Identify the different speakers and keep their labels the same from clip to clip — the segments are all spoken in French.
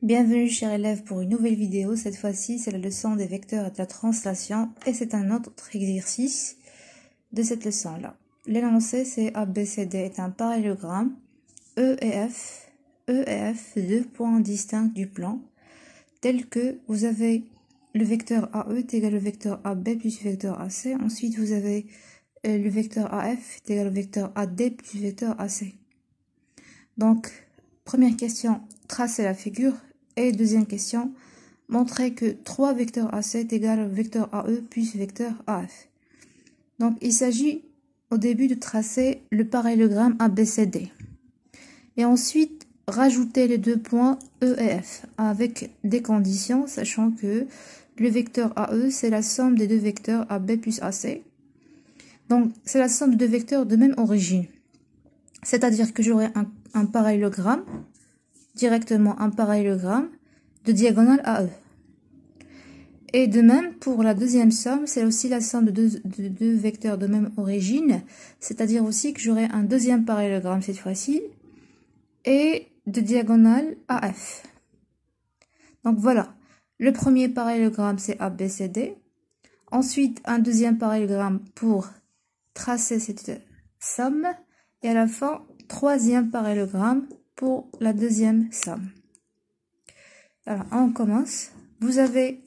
Speaker 1: Bienvenue chers élèves pour une nouvelle vidéo. Cette fois-ci c'est la leçon des vecteurs et de la translation et c'est un autre exercice de cette leçon-là. L'énoncé c'est ABCD est un parallélogramme E et F, deux points distincts du plan, tel que vous avez le vecteur AE est égal au vecteur AB plus le vecteur AC. Ensuite vous avez le vecteur AF est égal au vecteur AD plus le vecteur AC. Donc première question, tracer la figure. Et deuxième question, montrer que 3 vecteurs AC est égal au vecteur AE plus vecteur AF. Donc il s'agit au début de tracer le parallélogramme ABCD. Et ensuite rajouter les deux points E et F avec des conditions, sachant que le vecteur AE c'est la somme des deux vecteurs AB plus AC. Donc c'est la somme de deux vecteurs de même origine. C'est-à-dire que j'aurai un parallélogramme, directement un parallélogramme de diagonale AE. Et de même pour la deuxième somme, c'est aussi la somme de deux vecteurs de même origine, c'est-à-dire aussi que j'aurai un deuxième parallélogramme cette fois-ci, et de diagonale AF. Donc voilà, le premier parallélogramme c'est ABCD, ensuite un deuxième parallélogramme pour tracer cette somme, et à la fin, troisième parallélogramme pour la deuxième somme. Alors, on commence. Vous avez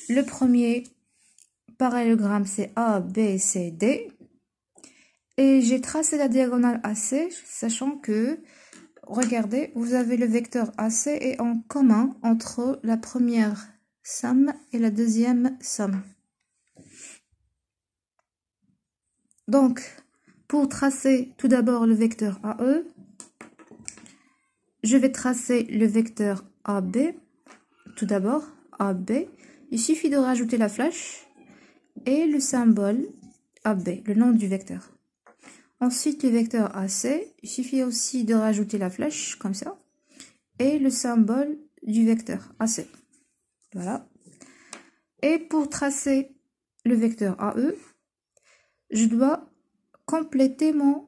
Speaker 1: le premier parallélogramme, c'est ABCD. Et j'ai tracé la diagonale AC, sachant que, regardez, vous avez le vecteur AC est en commun entre la première somme et la deuxième somme. Donc, pour tracer tout d'abord le vecteur AE, je vais tracer le vecteur AB, tout d'abord, AB. Il suffit de rajouter la flèche et le symbole AB, le nom du vecteur. Ensuite, le vecteur AC, il suffit aussi de rajouter la flèche, comme ça, et le symbole du vecteur AC. Voilà. Et pour tracer le vecteur AE, je dois compléter mon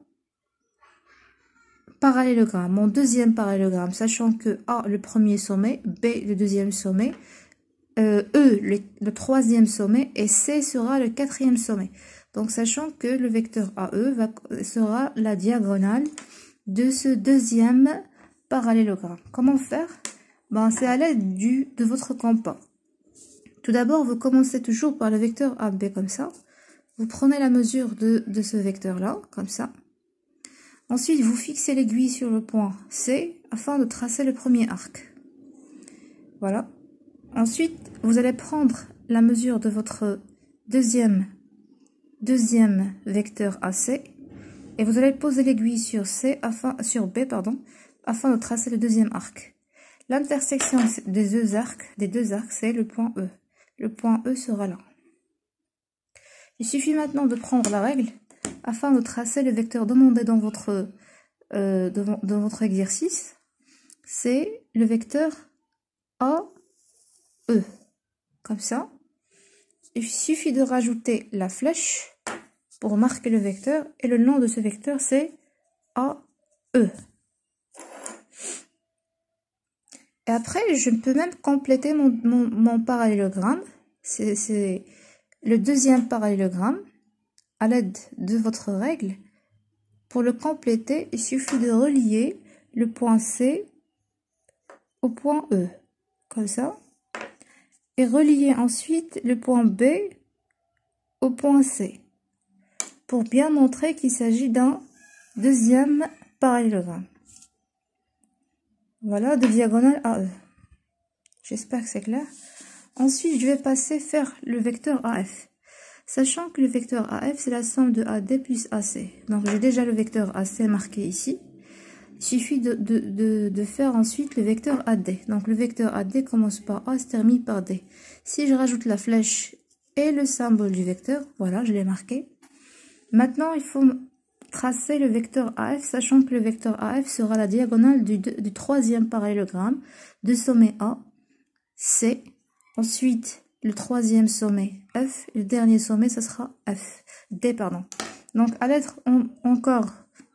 Speaker 1: parallélogramme, mon deuxième parallélogramme, sachant que A, le premier sommet, B, le deuxième sommet, E, le troisième sommet, et C sera le quatrième sommet. Donc, sachant que le vecteur AE sera la diagonale de ce deuxième parallélogramme. Comment faire? Ben, c'est à l'aide de votre compas. Tout d'abord, vous commencez toujours par le vecteur AB, comme ça. Vous prenez la mesure de ce vecteur-là, comme ça. Ensuite, vous fixez l'aiguille sur le point C afin de tracer le premier arc. Voilà. Ensuite, vous allez prendre la mesure de votre deuxième vecteur AC et vous allez poser l'aiguille sur B, afin de tracer le deuxième arc. L'intersection des deux arcs, c'est le point E. Le point E sera là. Il suffit maintenant de prendre la règle afin de tracer le vecteur demandé dans votre exercice. C'est le vecteur AE. Comme ça. Il suffit de rajouter la flèche pour marquer le vecteur. Et le nom de ce vecteur, c'est AE. Et après, je peux même compléter mon parallélogramme. C'est le deuxième parallélogramme. À l'aide de votre règle, pour le compléter, il suffit de relier le point C au point E, comme ça, et relier ensuite le point B au point C, pour bien montrer qu'il s'agit d'un deuxième parallélogramme. Voilà, de diagonale AE. J'espère que c'est clair. Ensuite, je vais faire le vecteur AF. Sachant que le vecteur AF, c'est la somme de AD plus AC. Donc, j'ai déjà le vecteur AC marqué ici. Il suffit de faire ensuite le vecteur AD. Donc, le vecteur AD commence par A, se termine par D. Si je rajoute la flèche et le symbole du vecteur, voilà, je l'ai marqué. Maintenant, il faut tracer le vecteur AF, sachant que le vecteur AF sera la diagonale du troisième parallélogramme de sommet A, C. Ensuite, le troisième sommet F, et le dernier sommet, ce sera D. Donc, à l'aide encore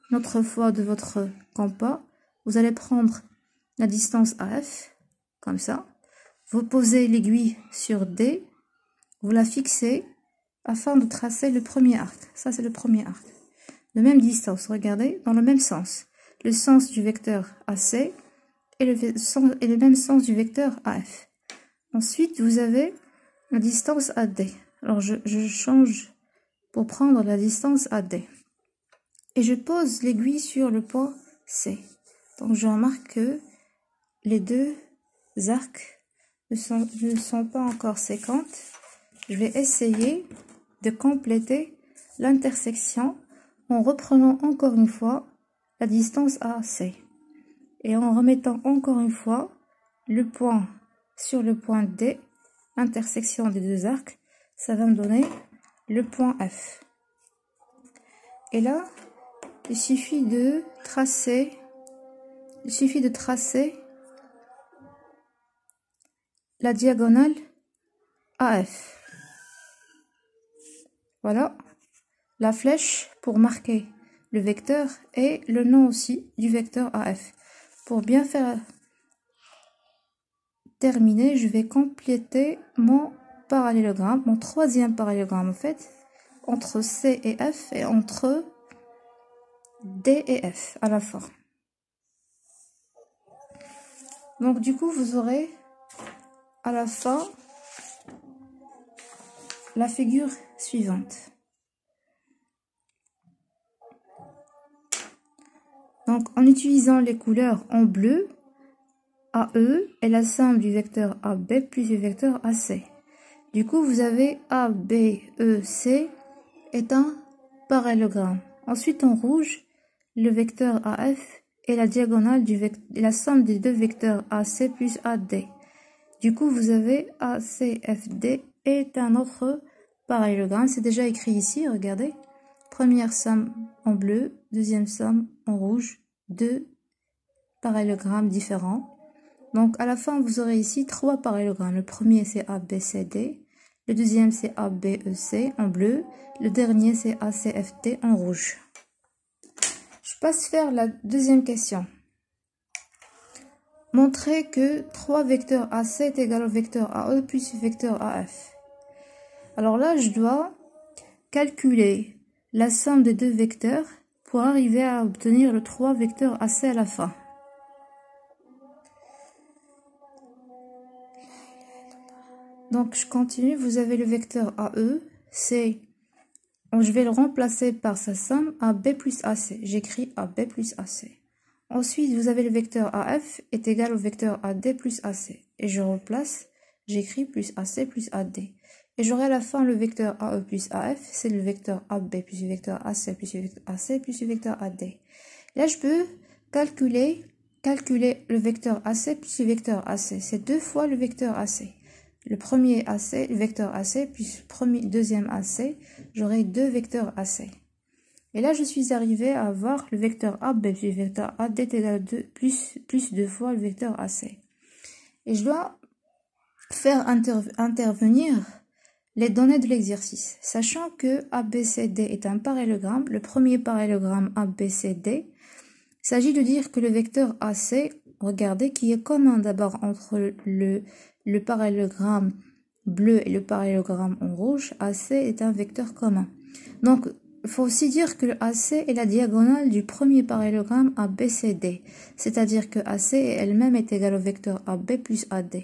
Speaker 1: une autre fois de votre compas, vous allez prendre la distance AF comme ça. Vous posez l'aiguille sur D, vous la fixez afin de tracer le premier arc. Ça, c'est le premier arc. De même distance, regardez, dans le même sens. Le sens du vecteur AC et le même sens du vecteur AF. Ensuite, vous avez la distance AD. Alors, je change pour prendre la distance AD. Et je pose l'aiguille sur le point C. Donc, je remarque que les deux arcs ne sont pas encore séquentes. Je vais essayer de compléter l'intersection en reprenant encore une fois la distance AC. Et en remettant encore une fois le point sur le point D, intersection des deux arcs, ça va me donner le point F. Et là, il suffit de tracer la diagonale AF. Voilà la flèche pour marquer le vecteur et le nom aussi du vecteur AF. Pour bien faire terminer, je vais compléter mon parallélogramme, mon troisième parallélogramme en fait, entre C et F et entre D et F à la fin. Donc du coup, vous aurez à la fin la figure suivante. Donc en utilisant les couleurs en bleu, AE est la somme du vecteur AB plus du vecteur AC. Du coup, vous avez ABEC est un parallélogramme. Ensuite, en rouge, le vecteur AF est la diagonale la somme des deux vecteurs AC plus AD. Du coup, vous avez ACFD est un autre parallélogramme. C'est déjà écrit ici, regardez. Première somme en bleu, deuxième somme en rouge, deux parallélogrammes différents. Donc, à la fin, vous aurez ici trois parallélogrammes. Le premier, c'est ABCD. Le deuxième, c'est ABEC en bleu. Le dernier, c'est ACFD en rouge. Je passe faire la deuxième question. Montrer que 3 vecteurs AC est égal au vecteur AE plus le vecteur AF. Alors là, je dois calculer la somme des deux vecteurs pour arriver à obtenir le 3 vecteurs AC à la fin. Donc, je continue. Vous avez le vecteur AE, je vais le remplacer par sa somme AB plus AC. J'écris AB plus AC. Ensuite, vous avez le vecteur AF est égal au vecteur AD plus AC. Et je remplace, j'écris plus AC plus AD. Et j'aurai à la fin le vecteur AE plus AF, c'est le vecteur AB plus le vecteur AC plus le vecteur AC plus le vecteur AD. Là, je peux calculer le vecteur AC plus le vecteur AC. C'est 2 fois le vecteur AC. Le premier AC, le vecteur AC, plus le deuxième AC, j'aurai 2 vecteurs AC. Et là, je suis arrivée à avoir le vecteur AB plus le vecteur AD est égal à 2, plus 2 fois le vecteur AC. Et je dois faire intervenir les données de l'exercice. Sachant que ABCD est un parallélogramme, le premier parallélogramme ABCD, il s'agit de dire que le vecteur AC, regardez, qui est commun d'abord entre le parallélogramme bleu et le parallélogramme en rouge, AC est un vecteur commun. Donc, il faut aussi dire que le AC est la diagonale du premier parallélogramme ABCD, c'est-à-dire que AC elle-même est égale au vecteur AB plus AD.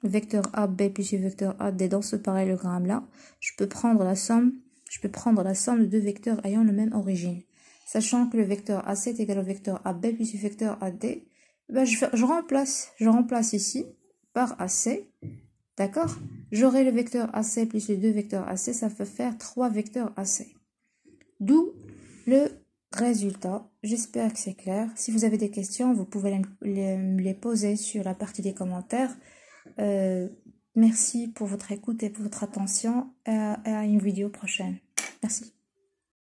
Speaker 1: Le vecteur AB plus le vecteur AD dans ce parallélogramme-là, je peux prendre la somme de deux vecteurs ayant la même origine. Sachant que le vecteur AC est égal au vecteur AB plus le vecteur AD, ben je remplace ici par AC, d'accord? J'aurai le vecteur AC plus les deux vecteurs AC, ça peut faire 3 vecteurs AC. D'où le résultat. J'espère que c'est clair. Si vous avez des questions, vous pouvez les poser sur la partie des commentaires. Merci pour votre écoute et pour votre attention. À une vidéo prochaine. Merci.